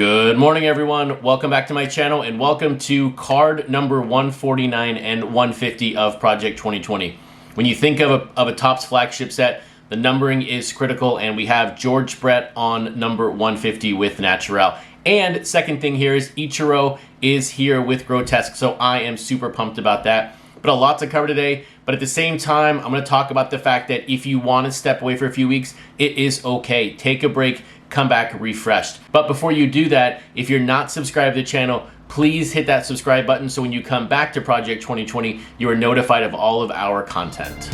Good morning, everyone. Welcome back to my channel and welcome to card number 149 and 150 of Project 2020. When you think of a Topps flagship set, the numbering is critical, and we have George Brett on number 150 with Natural. And second thing here is Ichiro is here with Grotesque, so I am super pumped about that. But a lot to cover today, but at the same time, I'm going to talk about the fact that if you want to step away for a few weeks, it is okay. Take a break, come back refreshed. But before you do that, if you're not subscribed to the channel, please hit that subscribe button so when you come back to Project 2020, you are notified of all of our content.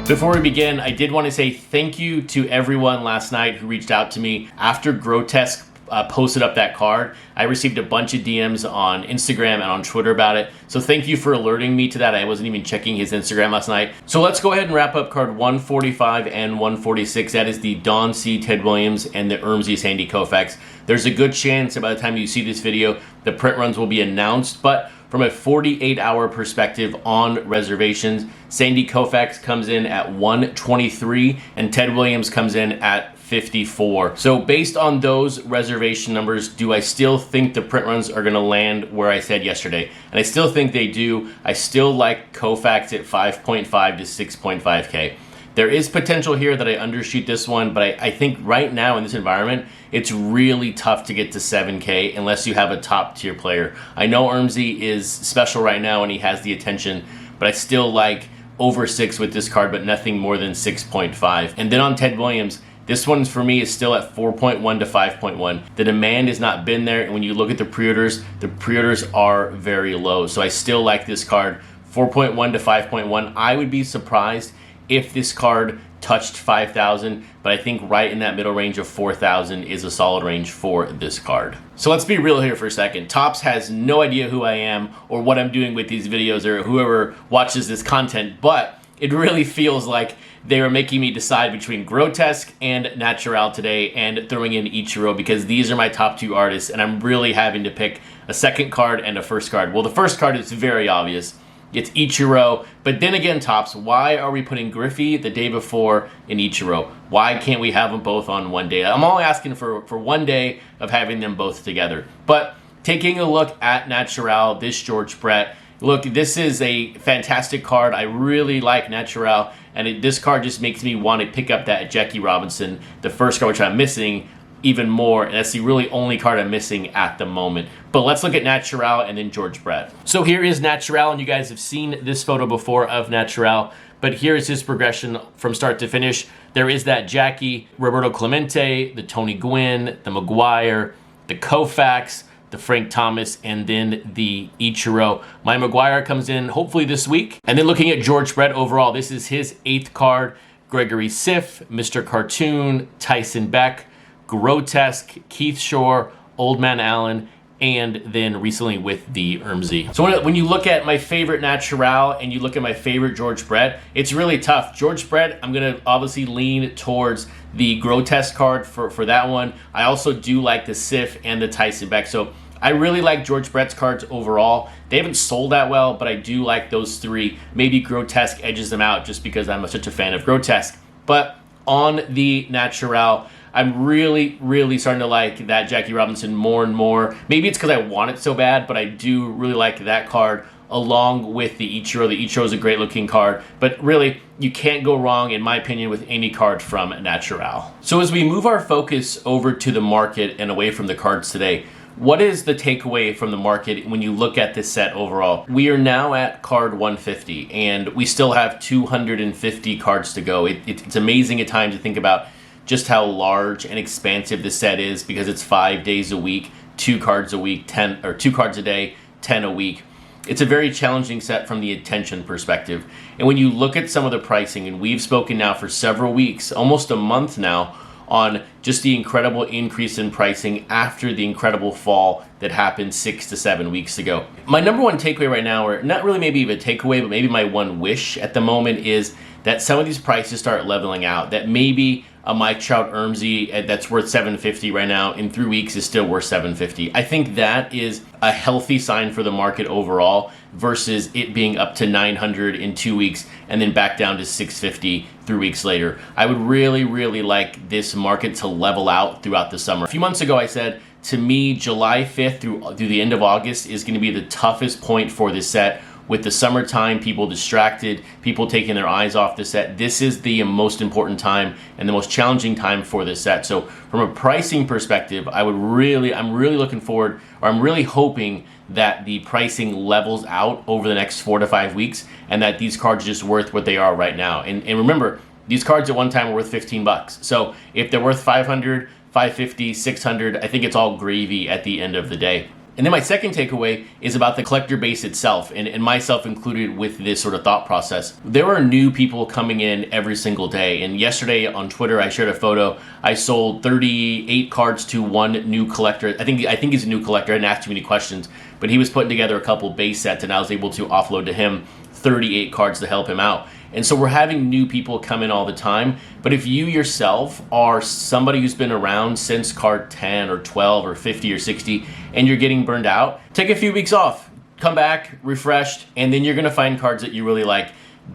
Before we begin, I did want to say thank you to everyone last night who reached out to me after Grotesque posted up that card. I received a bunch of DMs on Instagram and on Twitter about it. So thank you for alerting me to that. I wasn't even checking his Instagram last night. So let's go ahead and wrap up card 145 and 146. That is the Don C. Ted Williams and the Ermsey Sandy Koufax. There's a good chance that by the time you see this video, the print runs will be announced, but from a 48-hour perspective on reservations, Sandy Koufax comes in at 123 and Ted Williams comes in at 54. So based on those reservation numbers, do I still think the print runs are going to land where I said yesterday? And I still think they do. I still like Koufax at 5.5 to 6.5K. There is potential here that I undershoot this one, but I think right now in this environment, it's really tough to get to 7K unless you have a top tier player. I know Ermsey is special right now and he has the attention, but I still like over 6 with this card, but nothing more than 6.5. And then on Ted Williams, this one for me is still at 4.1 to 5.1. The demand has not been there, and when you look at the pre-orders are very low. So I still like this card, 4.1 to 5.1. I would be surprised if this card touched 5,000, but I think right in that middle range of 4,000 is a solid range for this card. So let's be real here for a second. Topps has no idea who I am or what I'm doing with these videos or whoever watches this content, but it really feels like they are making me decide between Grotesque and Natural today and throwing in Ichiro because these are my top two artists and I'm really having to pick a second card and a first card. Well, the first card is very obvious. It's Ichiro, but then again, Topps, why are we putting Griffey the day before in Ichiro? Why can't we have them both on one day? I'm only asking for one day of having them both together. But taking a look at Natural, this George Brett, look, this is a fantastic card. I really like Natural, and this card just makes me want to pick up that Jackie Robinson, the first card which I'm missing, even more, and that's the really only card I'm missing at the moment. But let's look at Natural and then George Brett. So here is Natural, and you guys have seen this photo before of Natural, but here is his progression from start to finish. There is that Jackie, Roberto Clemente, the Tony Gwynn, the Maguire, the Koufax, the Frank Thomas, and then the Ichiro. My Maguire comes in hopefully this week. And then looking at George Brett overall, this is his 8th card. Gregory Siff, Mr. Cartoon, Tyson Beck, Grotesque, Keith Shore, Old Man Allen, and then recently with the Ermsey. So when you look at my favorite Natural and you look at my favorite George Brett, it's really tough. George Brett, I'm going to obviously lean towards the Grotesque card for that one. I also do like the Siff and the Tyson Beck. So I really like George Brett's cards overall. They haven't sold that well, but I do like those three. Maybe Grotesque edges them out just because I'm such a fan of Grotesque. But on the Natural, I'm really, really starting to like that Jackie Robinson more and more. Maybe it's because I want it so bad, but I do really like that card along with the Ichiro. The Ichiro is a great looking card, but really you can't go wrong, in my opinion, with any card from Natural. So as we move our focus over to the market and away from the cards today, what is the takeaway from the market when you look at this set overall? We are now at card 150, and we still have 250 cards to go. It's amazing at times to think about just how large and expansive this set is because it's 5 days a week, 2 cards a week, 2 cards a day, 10 a week. It's a very challenging set from the attention perspective. And when you look at some of the pricing, and we've spoken now for several weeks, almost a month now, on just the incredible increase in pricing after the incredible fall that happened 6 to 7 weeks ago. My number one takeaway right now, or not really maybe even a takeaway, but maybe my one wish at the moment is that some of these prices start leveling out, that maybe a Mike Trout Ermsey that's worth $750 right now in 3 weeks is still worth $750. I think that is a healthy sign for the market overall versus it being up to $900 in 2 weeks and then back down to $650 3 weeks later. I would really, really like this market to level out throughout the summer. A few months ago, I said, to me, July 5th through the end of August is going to be the toughest point for this set. With the summertime, people distracted, people taking their eyes off the set. This is the most important time and the most challenging time for this set. So from a pricing perspective, I'm really looking forward, or I'm really hoping that the pricing levels out over the next 4 to 5 weeks and that these cards are just worth what they are right now. And remember, these cards at one time were worth $15. So if they're worth $500, $550, $600, I think it's all gravy at the end of the day. And then my second takeaway is about the collector base itself, and myself included with this sort of thought process. There are new people coming in every single day, and yesterday on Twitter I shared a photo. I sold 38 cards to one new collector. I think he's a new collector. I didn't ask too many questions, but he was putting together a couple base sets, and I was able to offload to him 38 cards to help him out. And so we're having new people come in all the time. But if you yourself are somebody who's been around since card 10 or 12 or 50 or 60 and you're getting burned out, take a few weeks off, come back refreshed, and then you're gonna find cards that you really like.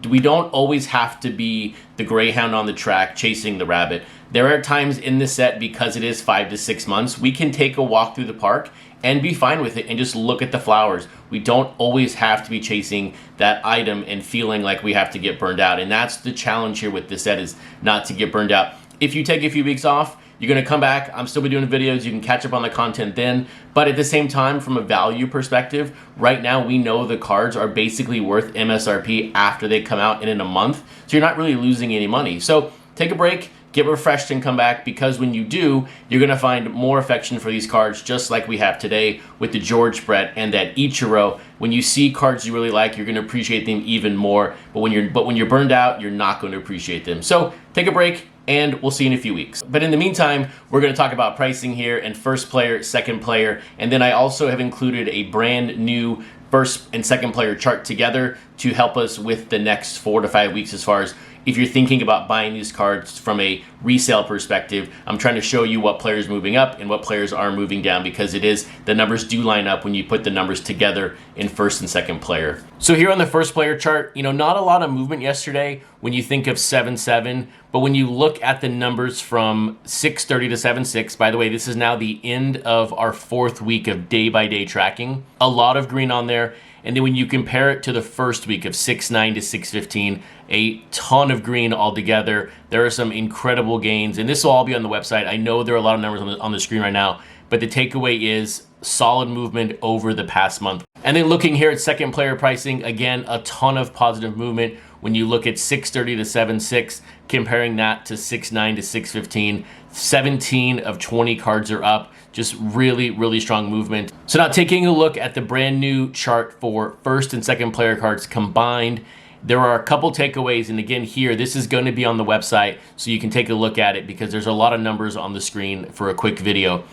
We don't always have to be the greyhound on the track chasing the rabbit. There are times in the set, because it is 5 to 6 months, we can take a walk through the park and be fine with it and just look at the flowers. We don't always have to be chasing that item and feeling like we have to get burned out. And that's the challenge here with this set, is not to get burned out. If you take a few weeks off, you're gonna come back. I'm still be doing videos. You can catch up on the content then. But at the same time, from a value perspective, right now we know the cards are basically worth MSRP after they come out and in a month. So you're not really losing any money. So take a break, get refreshed, and come back, because when you do, you're gonna find more affection for these cards, just like we have today with the George Brett and that Ichiro. When you see cards you really like, you're gonna appreciate them even more. But when you're burned out, you're not going to appreciate them. So take a break, and we'll see you in a few weeks. But in the meantime, we're gonna talk about pricing here and first player, second player, and then I also have included a brand new first and second player chart together to help us with the next 4 to 5 weeks as far as if you're thinking about buying these cards from a resale perspective. I'm trying to show you what players are moving up and what players are moving down, because the numbers do line up when you put the numbers together in first and second player. So here on the first player chart, not a lot of movement yesterday when you think of 7-7, but when you look at the numbers from 6:30 to 7-6, by the way, this is now the end of our 4th week of day-by-day tracking. A lot of green on there. And then when you compare it to the first week of 6-9 to 6-15, a ton of green altogether. There are some incredible gains, and this will all be on the website. I know there are a lot of numbers on the screen right now, but the takeaway is solid movement over the past month. And then looking here at second player pricing, again, a ton of positive movement. When you look at 6:30 to 7-6, comparing that to 6-9 to 6-15, 17 of 20 cards are up. Just really, really strong movement. So now taking a look at the brand new chart for first and second player cards combined, there are a couple takeaways. And again, here, this is going to be on the website so you can take a look at it, because there's a lot of numbers on the screen for a quick video.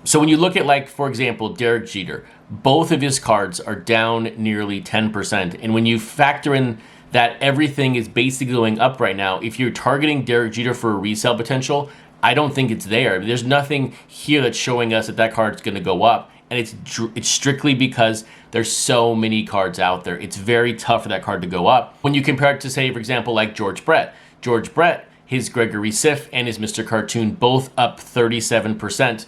So when you look at, like, for example, Derek Jeter, both of his cards are down nearly 10%. And when you factor in that everything is basically going up right now, if you're targeting Derek Jeter for a resale potential, I don't think it's there. There's nothing here that's showing us that card's going to go up. And it's strictly because there's so many cards out there. It's very tough for that card to go up. When you compare it to, say, for example, like George Brett. George Brett, his Gregory Siff and his Mr. Cartoon, both up 37%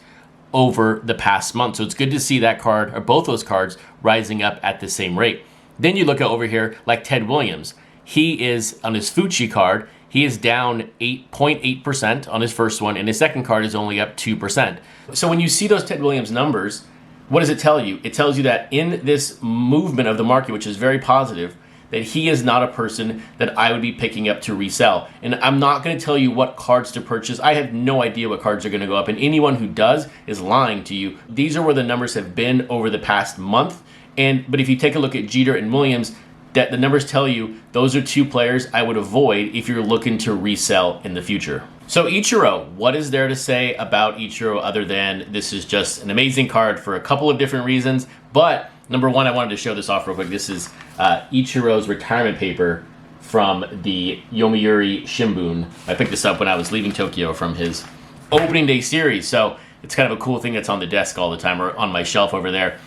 over the past month. So it's good to see that card, or both those cards, rising up at the same rate. Then you look at over here, like Ted Williams. He is, on his Fucci card, he is down 8.8% on his first one, and his second card is only up 2%. So when you see those Ted Williams numbers, what does it tell you? It tells you that in this movement of the market, which is very positive, that he is not a person that I would be picking up to resell. And I'm not going to tell you what cards to purchase. I have no idea what cards are going to go up, and anyone who does is lying to you. These are where the numbers have been over the past month. But if you take a look at Jeter and Williams, that the numbers tell you those are two players I would avoid if you're looking to resell in the future. So Ichiro, what is there to say about Ichiro other than this is just an amazing card for a couple of different reasons? But number one, I wanted to show this off real quick. This is Ichiro's retirement paper from the Yomiuri Shimbun. I picked this up when I was leaving Tokyo from his opening day series, so it's kind of a cool thing that's on the desk all the time, or on my shelf over there.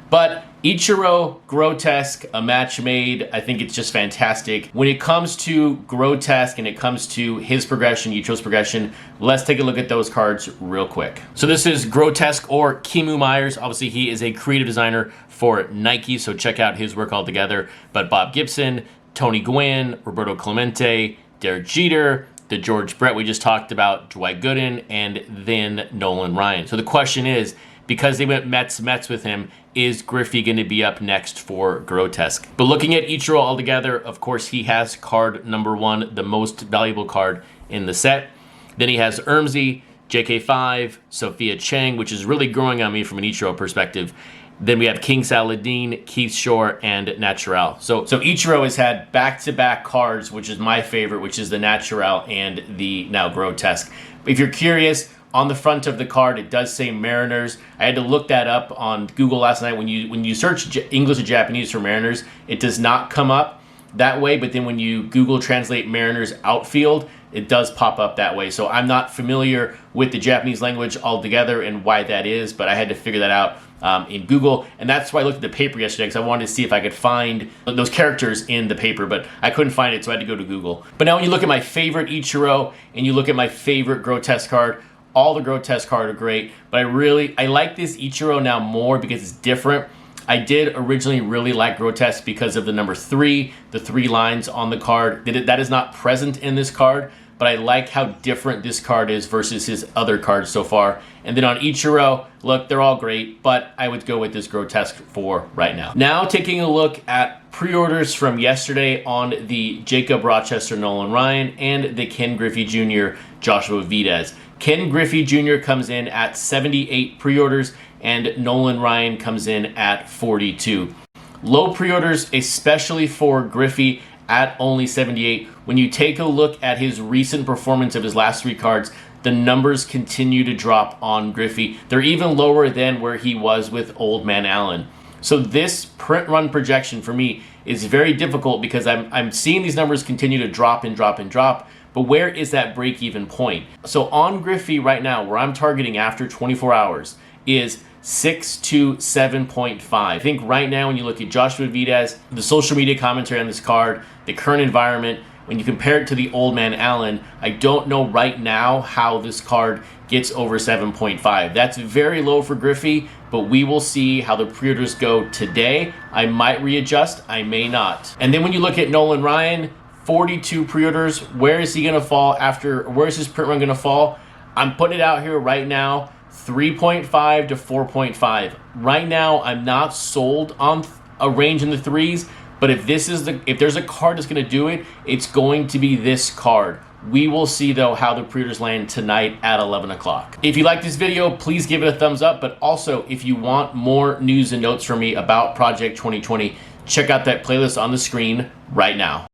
But Ichiro, Grotesque, a match made. I think it's just fantastic. When it comes to Grotesque and it comes to his progression, Ichiro's progression, let's take a look at those cards real quick. So this is Grotesque, or Kimu Myers. Obviously, he is a creative designer for Nike, so check out his work altogether. But Bob Gibson, Tony Gwynn, Roberto Clemente, Derek Jeter, the George Brett we just talked about, Dwight Gooden, and then Nolan Ryan. So the question is, because they went Mets with him, is Griffey going to be up next for Grotesque? But looking at Ichiro altogether, of course, he has card number 1, the most valuable card in the set. Then he has Ermsey, JK5, Sophia Chang, which is really growing on me from an Ichiro perspective. Then we have King Saladin, Keith Shore, and Natural. So Ichiro has had back-to-back cards, which is my favorite, which is the Natural and the now Grotesque. If you're curious, on the front of the card, it does say Mariners. I had to look that up on Google last night. When you search English or Japanese for Mariners, it does not come up that way. But then when you Google translate Mariners outfield, it does pop up that way. So I'm not familiar with the Japanese language altogether and why that is, but I had to figure that out in Google. And that's why I looked at the paper yesterday, because I wanted to see if I could find those characters in the paper, but I couldn't find it, so I had to go to Google. But now when you look at my favorite Ichiro and you look at my favorite Grotesque card, all the Grotesque cards are great, but I like this Ichiro now more because it's different. I did originally really like Grotesque because of the number 3, the 3 lines on the card. That is not present in this card, but I like how different this card is versus his other cards so far. And then on Ichiro, look, they're all great, but I would go with this Grotesque for right now. Now taking a look at pre-orders from yesterday on the Jacob Rochester Nolan Ryan and the Ken Griffey Jr. Joshua Videz. Ken Griffey Jr. comes in at 78 pre-orders, and Nolan Ryan comes in at 42. Low pre-orders, especially for Griffey, at only 78. When you take a look at his recent performance of his last 3 cards, the numbers continue to drop on Griffey. They're even lower than where he was with Old Man Allen. So this print run projection for me is very difficult because I'm seeing these numbers continue to drop and drop and drop. But where is that break-even point? So on Griffey right now, where I'm targeting after 24 hours, is 6 to 7.5. I think right now when you look at Joshua Videz, the social media commentary on this card, the current environment, when you compare it to the Old Man Allen, I don't know right now how this card gets over 7.5. That's very low for Griffey, but we will see how the pre-orders go today. I might readjust, I may not. And then when you look at Nolan Ryan, 42 pre-orders. Where is he going to fall after? Where is his print run going to fall? I'm putting it out here right now, 3.5 to 4.5. Right now, I'm not sold on a range in the 3s, but if there's a card that's going to do it, it's going to be this card. We will see, though, how the pre-orders land tonight at 11 o'clock. If you like this video, please give it a thumbs up, but also, if you want more news and notes from me about Project 2020, check out that playlist on the screen right now.